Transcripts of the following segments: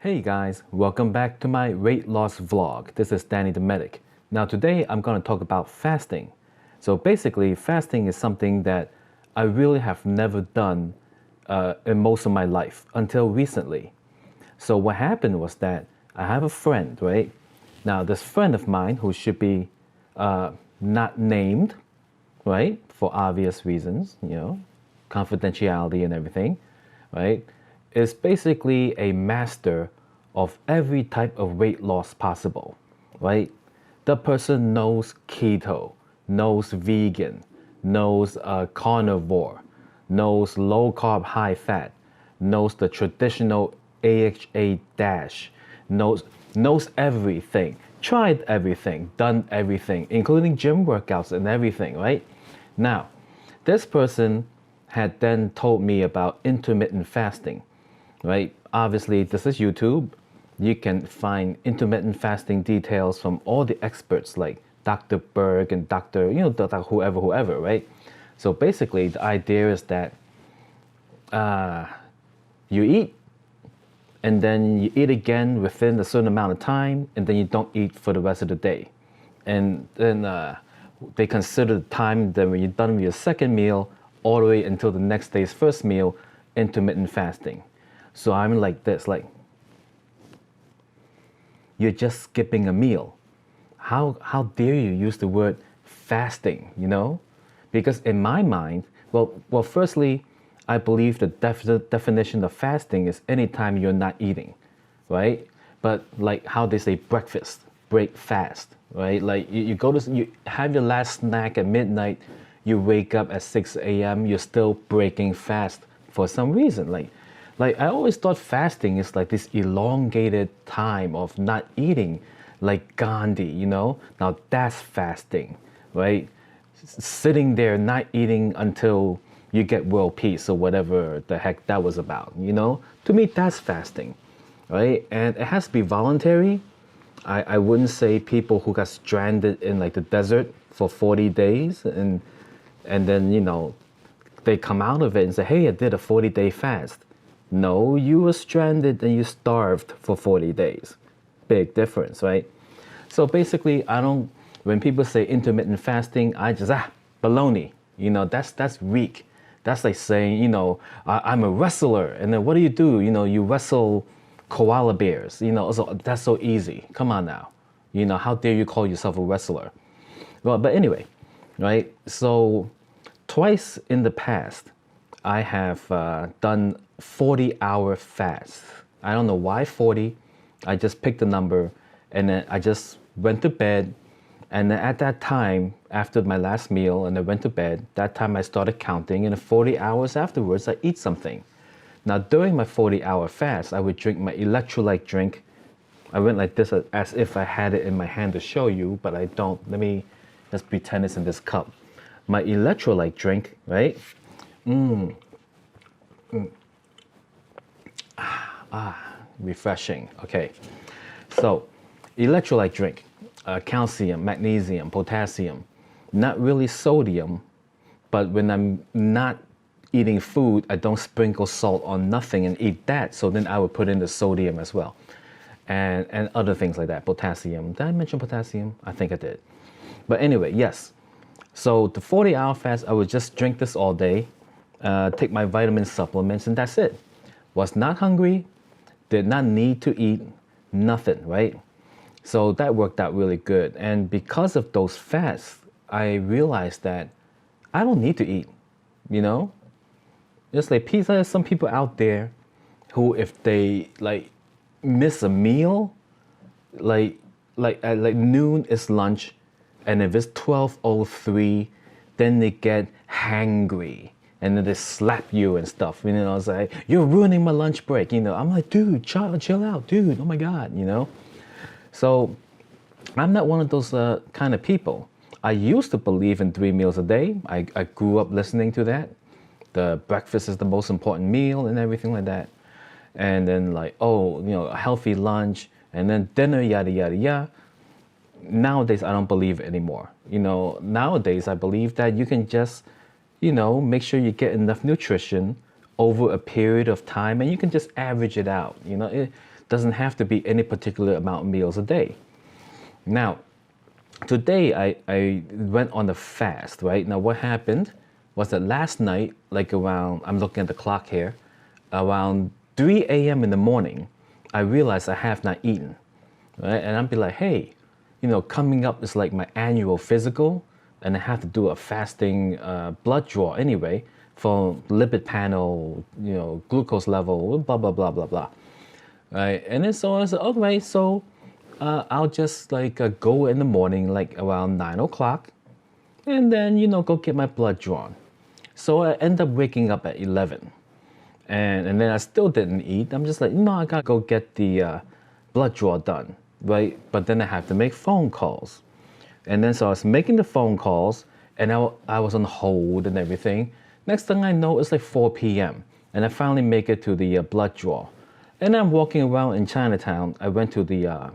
Hey guys, welcome back to my weight loss vlog. This is Dannythemedic. Now today I'm going to talk about fasting. So basically fasting is something that I really have never done in most of my life until recently. So what happened was that I have a friend, right? Now this friend of mine who should be not named, right? For obvious reasons, confidentiality and everything, right? Is basically a master of every type of weight loss possible, right? The person knows keto, knows vegan, knows carnivore, knows low carb, high fat, knows the traditional AHA dash, knows everything, tried everything, done everything, including gym workouts and everything, right? Now, this person had then told me about intermittent fasting, right? Obviously, this is YouTube. You can find intermittent fasting details from all the experts like Dr. Berg and Dr. Dr. whoever, right? So basically, the idea is that you eat and then you eat again within a certain amount of time, and then you don't eat for the rest of the day. And then they consider the time that when you're done with your second meal all the way until the next day's first meal, intermittent fasting. So I'm like this, like, you're just skipping a meal. How dare you use the word fasting, Because in my mind, well, firstly, I believe the definition of fasting is anytime you're not eating, right? But like how they say break fast, right? Like you have your last snack at midnight, you wake up at 6 a.m., you're still breaking fast for some reason. Like I always thought fasting is like this elongated time of not eating, like Gandhi, Now that's fasting, right? Sitting there not eating until you get world peace or whatever the heck that was about, To me, that's fasting, right? And it has to be voluntary. I wouldn't say people who got stranded in like the desert for 40 days and then, they come out of it and say, hey, I did a 40-day fast. No, you were stranded and you starved for 40 days. Big difference, right? So basically, when people say intermittent fasting, I just, baloney. That's weak. That's like saying, I'm a wrestler. And then what do? You wrestle koala bears. So that's so easy. Come on now. How dare you call yourself a wrestler? Well, but anyway, right? So twice in the past, I have done 40-hour fast. I don't know why 40. I just picked a number and then I just went to bed. And then at that time, after my last meal and I went to bed, that time I started counting, and 40 hours afterwards, I eat something. Now, during my 40-hour fast, I would drink my electrolyte drink. I went like this as if I had it in my hand to show you, but I don't. Let's pretend it's in this cup. My electrolyte drink, right? Refreshing. Okay. So, electrolyte drink. Calcium, magnesium, potassium, not really sodium, but when I'm not eating food, I don't sprinkle salt on nothing and eat that. So then I would put in the sodium as well, and other things like that. Potassium. Did I mention potassium? I think I did. But anyway, yes. So the 40-hour fast, I would just drink this all day, take my vitamin supplements, and that's it. Was not hungry, did not need to eat, nothing, right? So that worked out really good. And because of those fasts, I realized that I don't need to eat, Just like pizza, there's some people out there who, if they like miss a meal, like at like noon is lunch, and if it's 12:03, then they get hangry. And then they slap you and stuff, It's like, you're ruining my lunch break, I'm like, dude, chill out, dude, oh my God, So I'm not one of those kind of people. I used to believe in 3 meals a day. I grew up listening to that. The breakfast is the most important meal and everything like that. And then like, a healthy lunch and then dinner, yada, yada, yada. Nowadays, I don't believe it anymore. Nowadays, I believe that you can just, make sure you get enough nutrition over a period of time and you can just average it out. Doesn't have to be any particular amount of meals a day. Now, today I went on a fast, right? Now what happened was that last night, like around, I'm looking at the clock here, around 3 a.m. in the morning, I realized I have not eaten, right? And I'd be like, hey, coming up is like my annual physical, and I have to do a fasting blood draw anyway for lipid panel, glucose level, blah, blah, blah, blah, blah. Right? And then so I said, okay, so I'll just go in the morning, like around 9 o'clock, and then, go get my blood drawn. So I end up waking up at 11. And then I still didn't eat. I'm just like, no, I gotta go get the blood draw done, right? But then I have to make phone calls. And then so I was making the phone calls, and I was on hold and everything. Next thing I know, it's like 4 p.m. And I finally make it to the blood draw. And I'm walking around in Chinatown. I went to the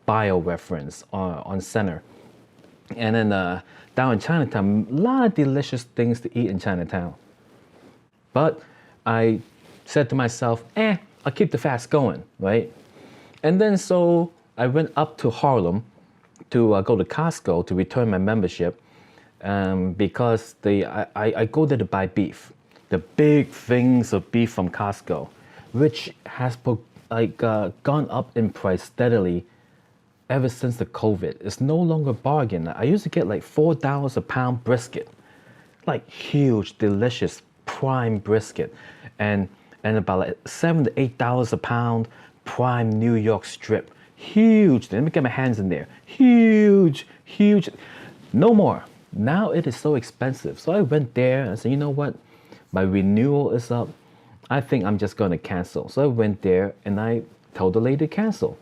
bio reference on Center. And then down in Chinatown, a lot of delicious things to eat in Chinatown. But I said to myself, I'll keep the fast going, right? And then so I went up to Harlem to go to Costco to return my membership because I go there to buy beef, the big things of beef from Costco, which has gone up in price steadily ever since the COVID. It's no longer a bargain. I used to get like $4 a pound brisket, like huge, delicious, prime brisket, and about like $7 to $8 a pound prime New York strip. Huge. Let me get my hands in there. Huge, huge. No more. Now it is so expensive. So I went there and said, you know what? My renewal is up. I think I'm just going to cancel. So I went there and I told the lady to cancel.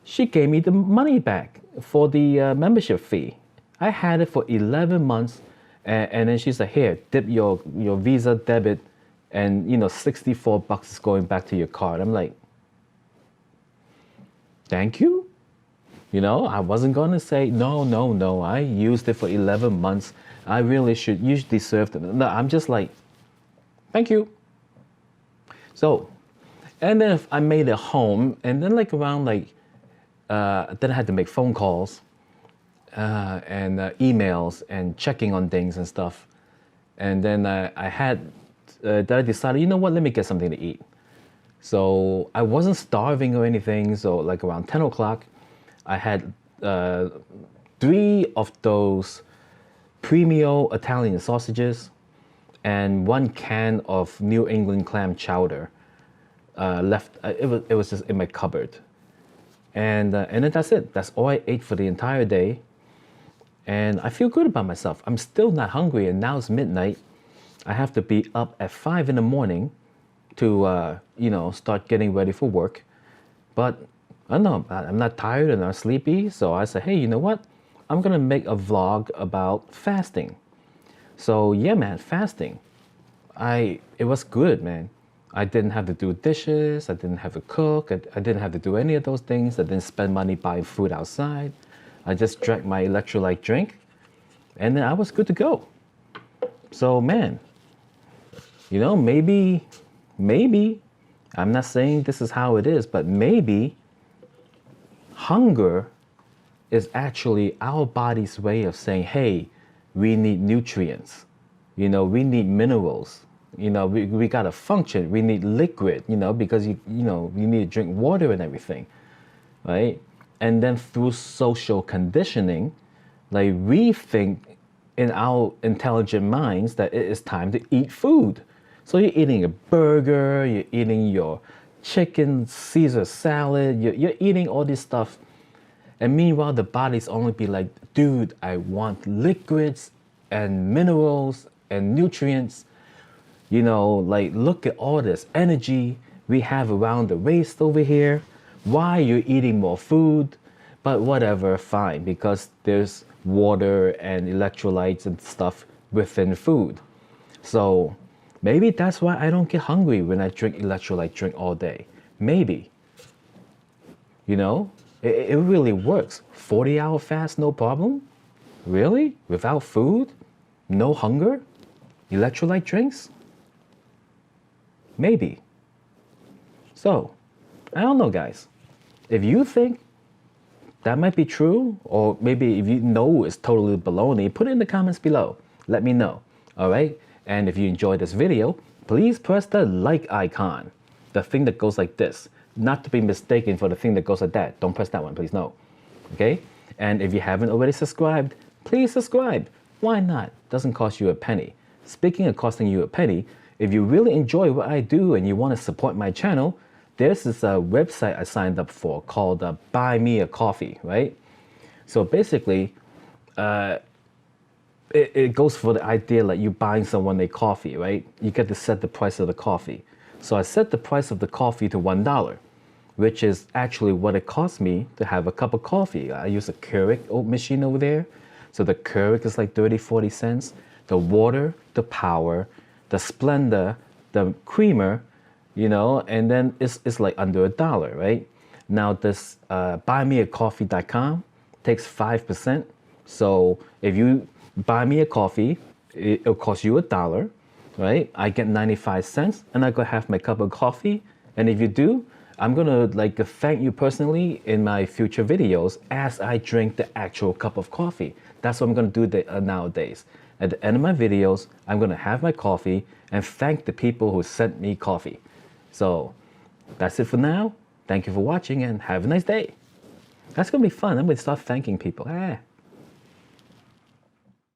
She gave me the money back for the membership fee. I had it for 11 months. And then she's like, here, dip your Visa debit, and $64 is going back to your card. I'm like, thank you. I wasn't going to say, no, I used it for 11 months. You deserve it. No, I'm just like, thank you. So, and then I made it home, and then around then I had to make phone calls and emails and checking on things and stuff. And then I decided, you know what, let me get something to eat. So I wasn't starving or anything. So around 10 o'clock, I had 3 of those premio Italian sausages and 1 can of New England clam chowder left. It was just in my cupboard. And then that's it. That's all I ate for the entire day. And I feel good about myself. I'm still not hungry, and now it's midnight. I have to be up at 5 in the morning to, start getting ready for work. But I don't know, I'm not tired and not sleepy. So I said, hey, you know what? I'm going to make a vlog about fasting. So yeah, man, fasting. It was good, man. I didn't have to do dishes. I didn't have to cook. I didn't have to do any of those things. I didn't spend money buying food outside. I just drank my electrolyte drink, and then I was good to go. So man, maybe, I'm not saying this is how it is, but maybe hunger is actually our body's way of saying, hey, we need nutrients. We need minerals. We gotta function. We need liquid, because you need to drink water and everything, right? And then through social conditioning, we think in our intelligent minds that it is time to eat food. So you're eating a burger, you're eating your chicken Caesar salad, you're eating all this stuff. And meanwhile, the body's only be like, dude, I want liquids and minerals and nutrients. Look at all this energy we have around the waist over here. Why you're eating more food? But whatever, fine, because there's water and electrolytes and stuff within food. So maybe that's why I don't get hungry when I drink electrolyte drink all day. Maybe. It really works. 40-hour fast, no problem? Really? Without food? No hunger? Electrolyte drinks? Maybe. So, I don't know, guys. If you think that might be true, or maybe if you know it's totally baloney, put it in the comments below. Let me know, all right? And if you enjoyed this video, please press the like icon, the thing that goes like this, not to be mistaken for the thing that goes like that. Don't press that one, please, no, okay? And if you haven't already subscribed, please subscribe. Why not? Doesn't cost you a penny. Speaking of costing you a penny, if you really enjoy what I do and you want to support my channel, there's this website I signed up for called Buy Me a Coffee, right? So basically, it goes for the idea like you buying someone a coffee, right? You get to set the price of the coffee. So I set the price of the coffee to $1, which is actually what it cost me to have a cup of coffee. I use a Keurig machine over there. So the Keurig is like 30, 40 cents. The water, the power, the Splenda, the creamer, you know, and then it's like under $1, right? Now this buymeacoffee.com takes 5%. So if you buy me a coffee, it'll cost you $1, right? I get 95 cents and I go have my cup of coffee. And if you do, I'm gonna like thank you personally in my future videos as I drink the actual cup of coffee. That's what I'm gonna do nowadays. At the end of my videos, I'm gonna have my coffee and thank the people who sent me coffee. So that's it for now. Thank you for watching and have a nice day. That's gonna be fun. I'm gonna start thanking people.